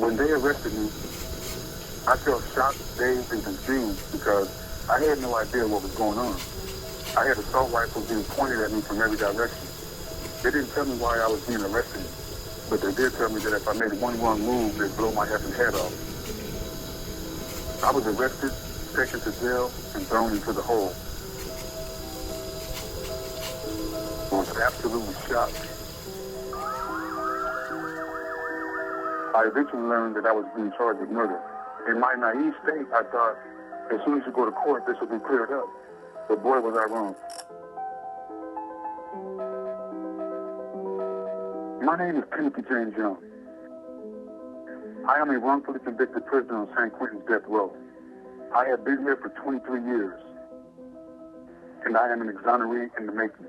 When they arrested me, I felt shocked, dazed, and confused because I had no idea what was going on. I had assault rifles being pointed at me from every direction. They didn't tell me why I was being arrested, but they did tell me that if I made one wrong move, they'd blow my effing head off. I was arrested, taken to jail, and thrown into the hole. I was absolutely shocked. I eventually learned that I was being charged with murder. In my naive state, I thought, as soon as you go to court, this will be cleared up. But boy, was I wrong. My name is Timothy James Young. I am a wrongfully convicted prisoner on San Quentin's death row. I have been here for 23 years, and I am an exoneree in the making.